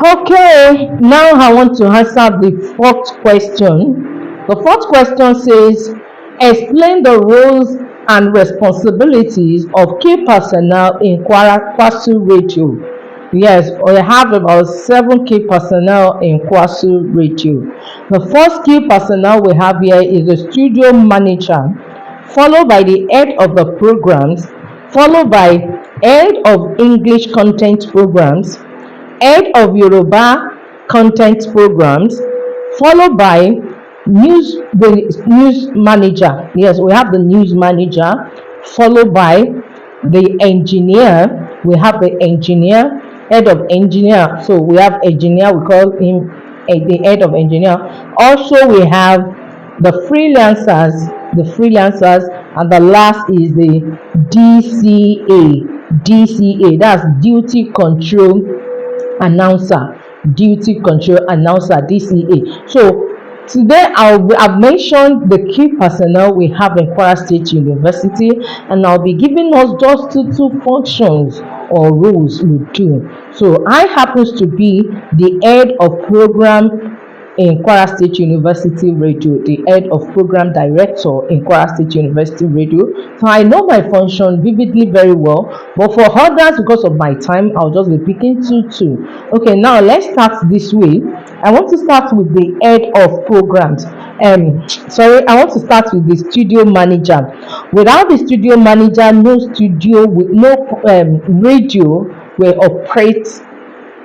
Okay, now I want to answer the fourth question. The fourth question says, explain the roles and responsibilities of key personnel in Kwasu Radio. Yes, we have about seven key personnel in Kwasu Radio. The first key personnel we have here is the studio manager, followed by the head of the programs, followed by head of English content programs, head of Yoruba content programs, followed by the news manager. Yes, we have the news manager, followed by the engineer. We have the engineer, head of engineer. So we have engineer, we call him the head of engineer. Also, we have the freelancers, and the last is the DCA. DCA, that's duty control announcer, DCA. So today I've mentioned the key personnel we have in Kwara State University, and I'll be giving us just two functions or roles we do. So I happens to be the head of program in Kwara State University Radio, the head of program director in Kwara State University Radio. So I know my function vividly very well, but for others, because of my time, I'll just be picking two. Okay, now let's start this way. I want to start with the head of programs. I want to start with the studio manager. Without the studio manager, no studio, with no radio will operate,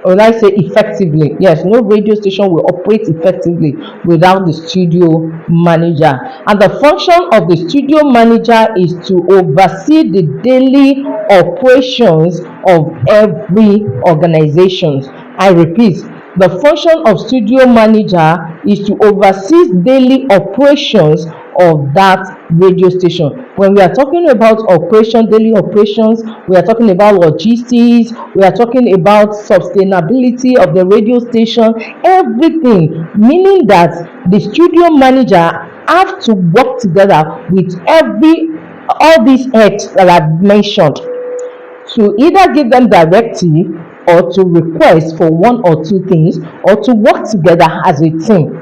or I say effectively. Yes, no radio station will operate effectively without the studio manager. And the function of the studio manager is to oversee the daily operations of every organization. I repeat, the function of studio manager is to oversee daily operations of that radio station. When we are talking about daily operations, we are talking about logistics, we are talking about sustainability of the radio station, everything, meaning that the studio manager have to work together with all these heads that I've mentioned to either give them directive or to request for one or two things, or to work together as a team.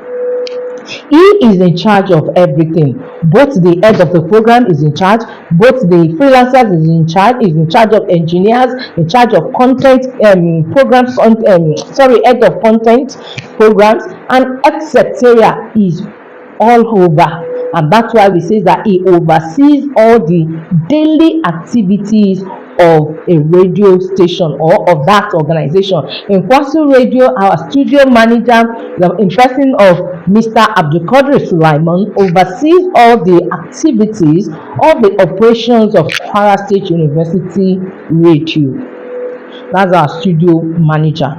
He is in charge of everything. Both the head of the program is in charge, both the freelancers is in charge of engineers, in charge of content programs, head of content programs, and etc. is all over. And that's why we say that he oversees all the daily activities of a radio station or of that organization. In Kwasu Radio, our studio manager, in person of Mr. Abdulkadir Sulaiman, oversees all the activities, all the operations of Kwara State University Radio. That's our studio manager.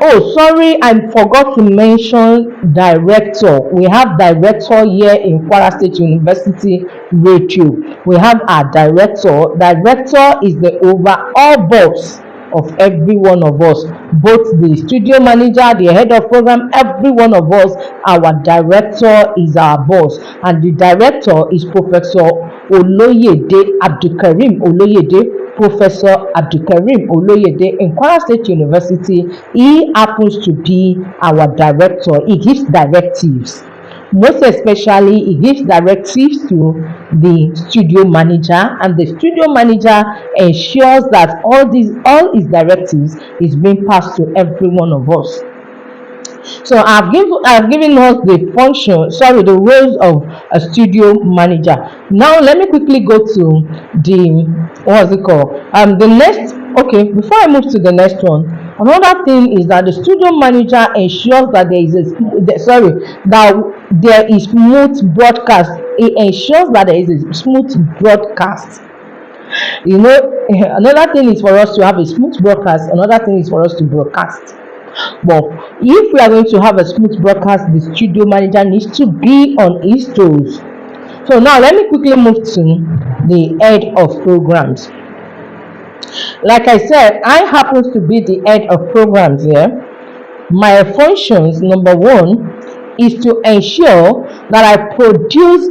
Oh, sorry, I forgot to mention director. We have director here in Kwara State University Radio. We have our director. Director is the overall boss of every one of us, both the studio manager, the head of program, every one of us. Our director is our boss, and the director is Professor Oloyede Abdulkarim Oloyede. Professor Abdulkarim Oloyede in Kwara State University. He happens to be our director. He gives directives. Most especially, he gives directives to the studio manager, and the studio manager ensures that all his directives is being passed to every one of us. So I've given us the roles of a studio manager. Now let me quickly go to the what's it called? The next. Okay, before I move to the next one, another thing is that the studio manager ensures that there is smooth broadcast. It ensures that there is a smooth broadcast. Another thing is for us to have a smooth broadcast. Another thing is for us to broadcast. But if we are going to have a smooth broadcast, the studio manager needs to be on his toes. So now let me quickly move to the head of programs. Like I said, I happen to be the head of programs here. My functions, number one, is to ensure that I produce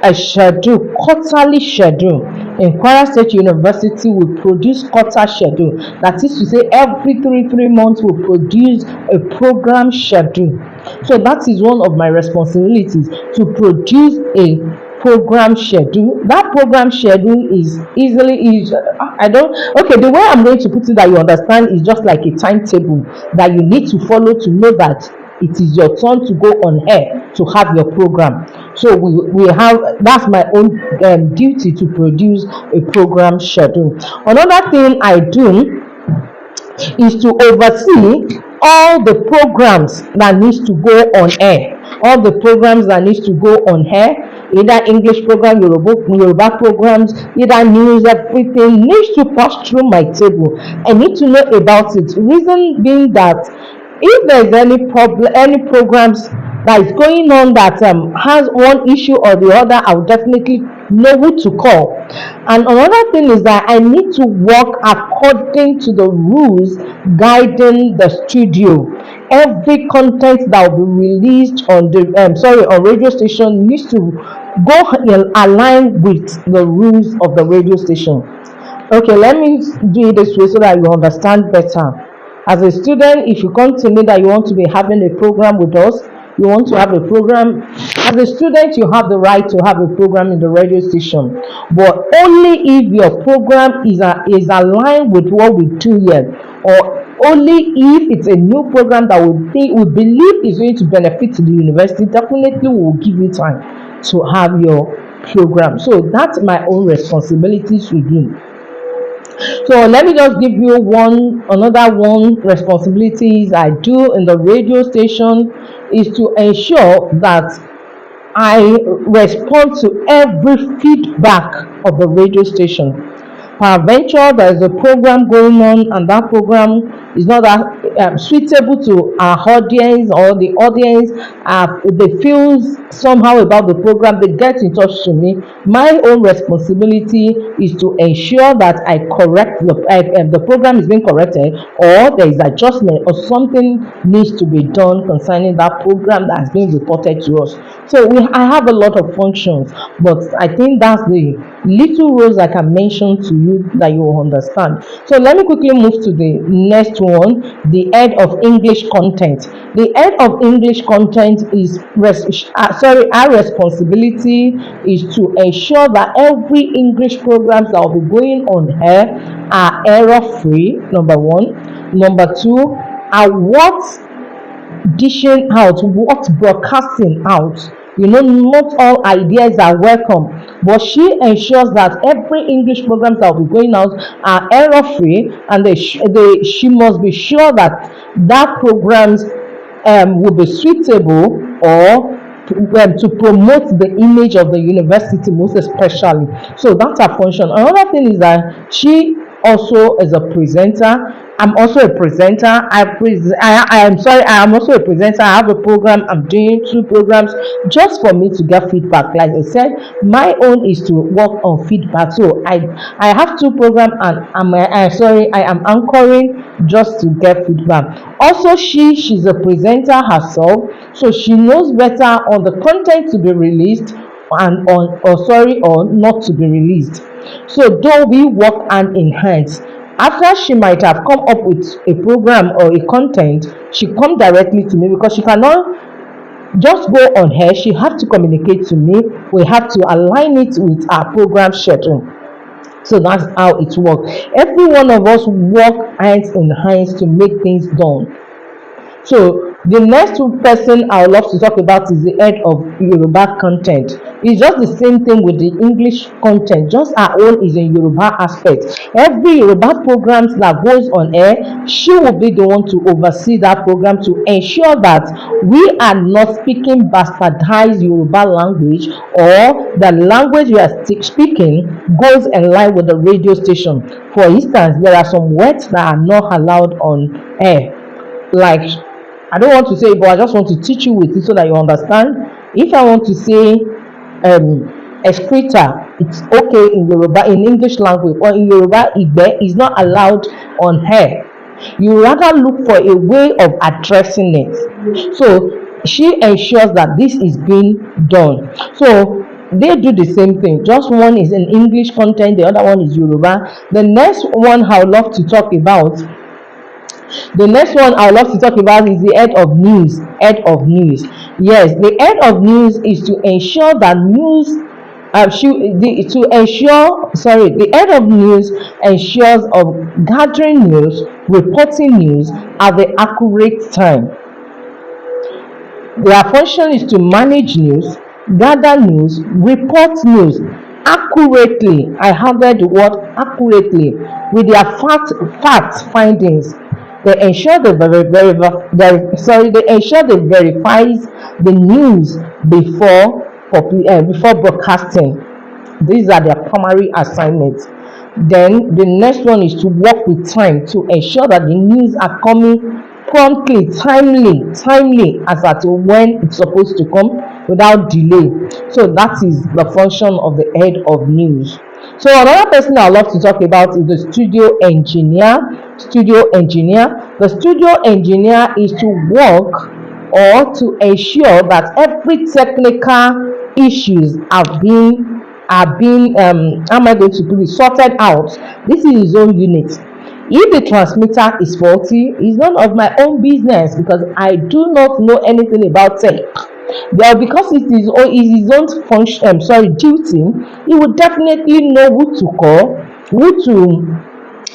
a schedule, quarterly schedule. in Kwara State University, we produce quarter schedule. That is to say, every three months we produce a program schedule. So that is one of my responsibilities, to produce a program schedule. That program schedule is I don't, okay, the way I'm going to put it that you understand is just like a timetable that you need to follow to know that it is your turn to go on air to have your program. So we have, that's my own duty, to produce a program schedule. Another thing I do is to oversee all the programs that needs to go on air. All the programs that needs to go on air, either English program, Yoruba programs, either news, everything needs to pass through my table. I need to know about it. Reason being that if there's any problem, any programs that is going on that has one issue or the other, I'll definitely know who to call. And another thing is that I need to work according to the rules guiding the studio. Every content that will be released on the on radio station needs to go in align with the rules of the radio station. Okay, let me do it this way so that you understand better. As a student, if you come to me that you want to be having a program with us, you want to have a program, as a student, you have the right to have a program in the radio station, but only if your program is aligned with what we do here, or only if it's a new program that we believe is going to benefit the university. Definitely we will give you time to have your program. So that's my own responsibilities with you. So let me just give you another one responsibilities I do in the radio station is to ensure that I respond to every feedback of the radio station. Peradventure, there is a program going on and that program is not that suitable to our audience, or the audience they feel somehow about the program, they get in touch to me. My own responsibility is to ensure that I correct the program is being corrected, or there is adjustment or something needs to be done concerning that program that has been reported to us. So I have a lot of functions, but I think that's the little roles I can mention to you that you will understand. So let me quickly move to the next one, the head of English content. The head of English content is our responsibility is to ensure that every English programs that will be going on air are error free, number one. Number two, are what dishing out, what broadcasting out. Not all ideas are welcome, but she ensures that every English programs that will be going out are error free, and she must be sure that programs will be suitable, or to promote the image of the university most especially. So that's her function. Another thing is that she also is a presenter. I'm also a presenter. I am sorry, I am also a presenter. I have a program. I'm doing two programs just for me to get feedback. Like I said, my own is to work on feedback. So I have two programs, and I am anchoring just to get feedback. Also, she's a presenter herself, so she knows better on the content to be released and or not to be released. So though we work hand in hand, after she might have come up with a program or a content, she come directly to me, because she cannot just go on her. She have to communicate to me. We have to align it with our program schedule. So that's how it works. Every one of us work hands in hands to make things done. So the next person I would love to talk about is the head of Yoruba content. It's just the same thing with the English content, just our own is in Yoruba aspect. Every Yoruba programs that goes on air, she will be the one to oversee that program to ensure that we are not speaking bastardized Yoruba language, or the language we are speaking goes in line with the radio station. For instance, there are some words that are not allowed on air, like, I don't want to say it, but I just want to teach you with it so that you understand. If I want to say excreta, it's okay in Yoruba, in English language, or in Yoruba, Igbe is not allowed on air. You rather look for a way of addressing it. So she ensures that this is being done. So they do the same thing, just one is in English content, the other one is Yoruba. The next one I would love to talk about is the head of news. Head of news. Yes, the head of news is to ensure that news to ensure sorry the head of news ensures of gathering news, reporting news at the accurate time. Their function is to manage news, gather news, report news accurately. I have the word accurately with their fact findings. They ensure they ensure they verifies the news before broadcasting. These are their primary assignments. Then the next one is to work with time to ensure that the news are coming promptly, timely as at when it's supposed to come without delay. So that is the function of the head of news. So another person I love to talk about is the studio engineer. The studio engineer is to work or to ensure that every technical issues are being how am I going to put it, sorted out. This is his own unit. If the transmitter is faulty, it's none of my own business because I do not know anything about tech. But because his own function, duty, he would definitely know who to call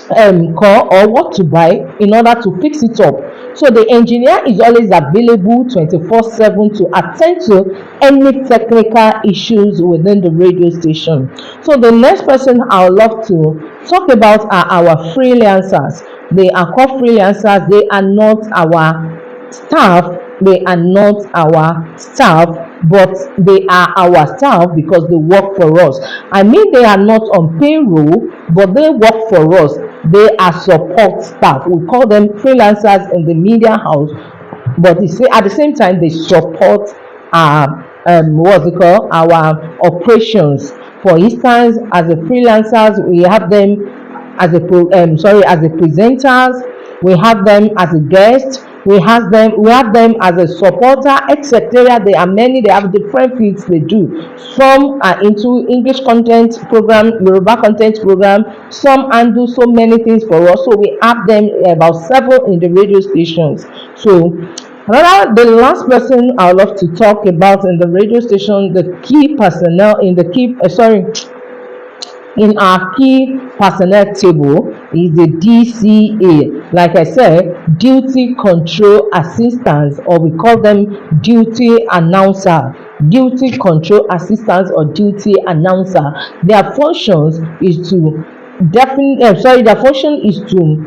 or what to buy in order to fix it up. So the engineer is always available 24/7 to attend to any technical issues within the radio station. So the next person I would love to talk about are our freelancers. They are called freelancers. They are not our staff. They are not our staff, but they are our staff because they work for us. I mean, they are not on payroll, but they work for us. They are support staff. We call them freelancers in the media house, but at the same time they support our what's it called, our operations. For instance, as a freelancers, we have them as a presenters, we have them as a guest, we have them as a supporter, etc. There are many, they have different fields they do. Some are into English content program, Yoruba content program, some handle so many things for us. So we have them about seven in the radio stations. So the last person I would love to talk about in the radio station, the key personnel in the key in our key personnel table is the DCA. Like I said, duty control assistants, or we call them duty announcer. Duty control assistants or duty announcer. Their functions is to their function is to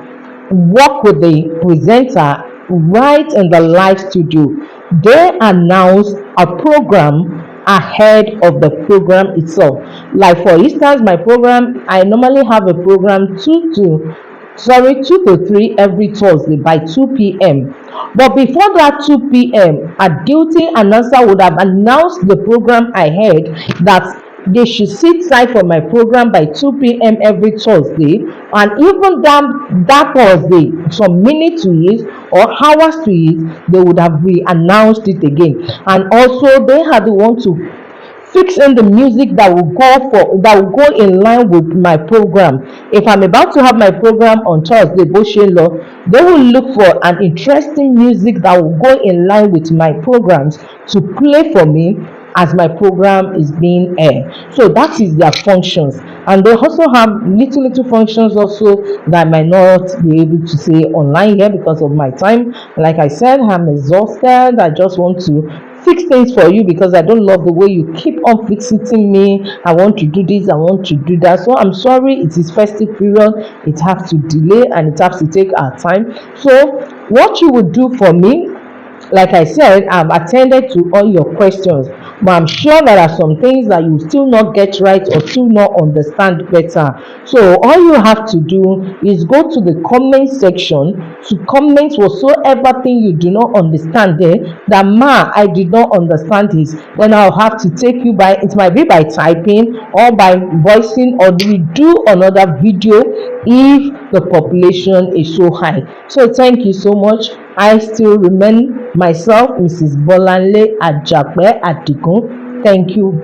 work with the presenter right in the live studio. They announce a program ahead of the program itself. Like for instance, my program, I normally have a program 2 to 3 every Thursday by 2 p.m. But before that 2 p.m., a duty announcer would have announced the program ahead that they should sit tight for my program by 2 p.m. every Thursday, and even that Thursday, some minutes to it or hours to it, they would have re-announced it again. And also, they had to want to fix in the music that will go in line with my program. If I'm about to have my program on Thursday, Boshelo, they will look for an interesting music that will go in line with my programs to play for me as my program is being aired. So that is their functions. And they also have little functions also that I might not be able to say online here because of my time. Like I said, I'm exhausted. I just want to fix things for you because I don't love the way you keep on fixing me. I want to do this, I want to do that. So I'm sorry, it is festive period. It has to delay and it has to take our time. So what you would do for me, like I said, I've attended to all your questions, but I'm sure there are some things that you still not get right or still not understand better. So all you have to do is go to the comment section to comment whatsoever thing you do not understand there. That I did not understand this. Then I'll have to take you by, it might be by typing or by voicing, or we do another video if the population is so high. So thank you so much. I still remain myself, Mrs. Bolanle Ajape Adigun. Thank you.